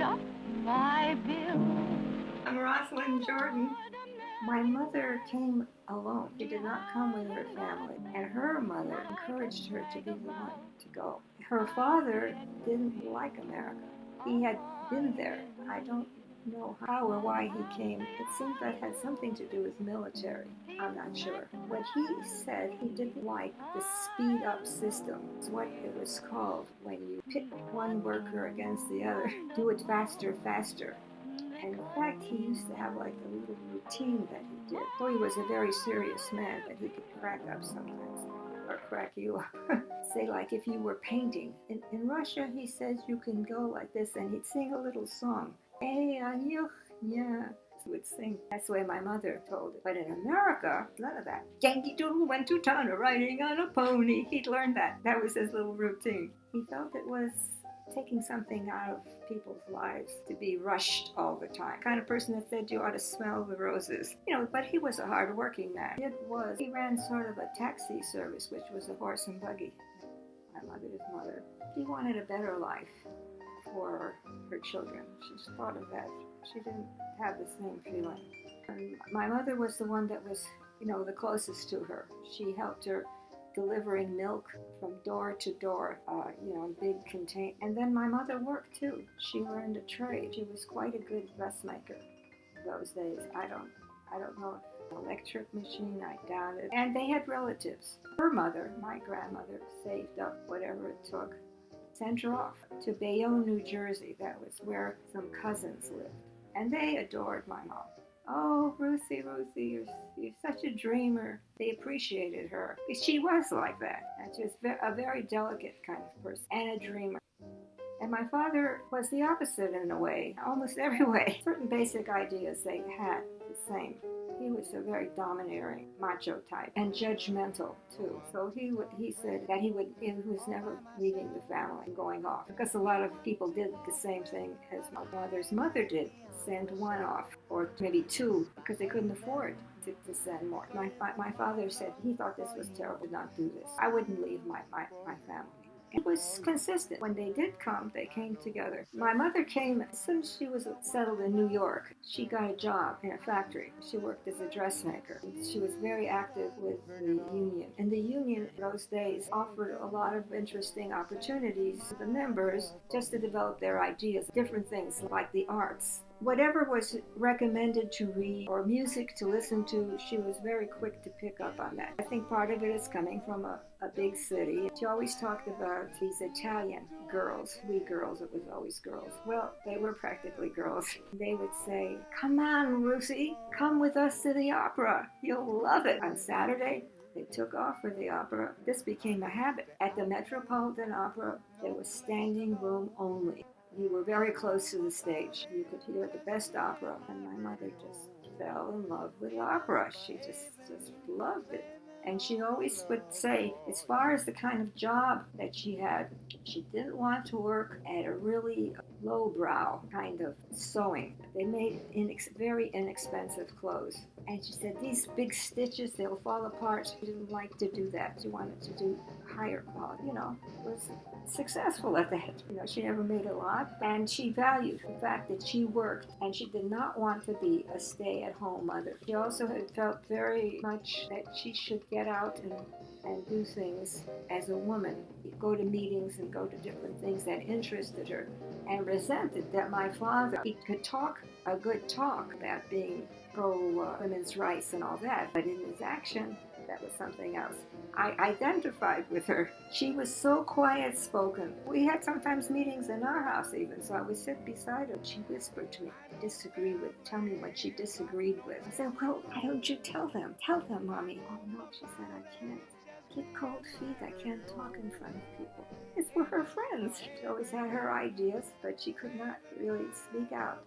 up my bill. I'm Rosalind Jordan. My mother came alone. She did not come with her family, and her mother encouraged her to be the one to go. Her father didn't like America. He had been there. I don't know how or why he came. It seems that had something to do with military. I'm not sure. But he said he didn't like the speed up system. It's what it was called when you pit one worker against the other. Do it faster, faster. And in fact, he used to have like a little routine that he did. So he was a very serious man, but he could crack up sometimes, or crack you up. Say like if you were painting. In Russia, he says you can go like this, and he'd sing a little song. Hey, yeah. He would sing. That's the way my mother told it. But in America, none of that. Yankee Doodle went to town riding on a pony. He'd learned that. That was his little routine. He felt it was taking something out of people's lives to be rushed all the time. Kind of person that said you ought to smell the roses. But he was a hard-working man. He ran sort of a taxi service, which was a horse and buggy. My mother's mother. She wanted a better life for her children. She thought of that. She didn't have the same feeling. And my mother was the one that was, the closest to her. She helped her delivering milk from door to door, in big containers. And then my mother worked too. She learned a trade. She was quite a good dressmaker those days. I don't know if an electric machine, I doubt it. And they had relatives. Her mother, my grandmother, saved up whatever it took, sent her off to Bayonne, New Jersey. That was where some cousins lived. And they adored my mom. Oh, Ruthie, you're such a dreamer. They appreciated her. She was like that. And she was a very delicate kind of person and a dreamer. And my father was the opposite in a way, almost every way. Certain basic ideas they had the same. He was a very domineering, macho type, and judgmental too. So he said that he was never leaving the family and going off, because a lot of people did the same thing as my mother's mother did, send one off, or maybe two, because they couldn't afford to send more. My father said he thought this was terrible to not do this. I wouldn't leave my family. It was consistent. When they did come, they came together. My mother came as soon as she was settled in New York. She got a job in a factory. She worked as a dressmaker. She was very active with the union. And the union in those days offered a lot of interesting opportunities to the members just to develop their ideas, different things like the arts. Whatever was recommended to read or music to listen to, she was very quick to pick up on that. I think part of it is coming from a big city. She always talked about these Italian girls. We girls, it was always girls. Well, they were practically girls. They would say, "Come on, Ruthie, come with us to the opera. You'll love it." On Saturday, they took off for the opera. This became a habit. At the Metropolitan Opera, there was standing room only. You were very close to the stage. You could hear the best opera. And my mother just fell in love with opera. She just loved it. And she always would say, as far as the kind of job that she had, she didn't want to work at a really lowbrow kind of sewing. They made very inexpensive clothes. And she said, these big stitches, they'll fall apart. She didn't like to do that. She wanted to do higher quality. Was successful at that. She never made a lot. And she valued the fact that she worked, and she did not want to be a stay-at-home mother. She also had felt very much that she should get out and do things as a woman, go to meetings and go to different things that interested her, and resented that my father, he could talk a good talk about being pro-women's rights and all that, but in his action, that was something else. I identified with her. She was so quiet-spoken. We had sometimes meetings in our house even, so I would sit beside her. She whispered to me, tell me what she disagreed with. I said, well, why don't you tell them? Tell them, Mommy. Oh, no, she said, I can't. Get cold feet. I can't talk in front of people. It's for her friends. She always had her ideas, but she could not really speak out.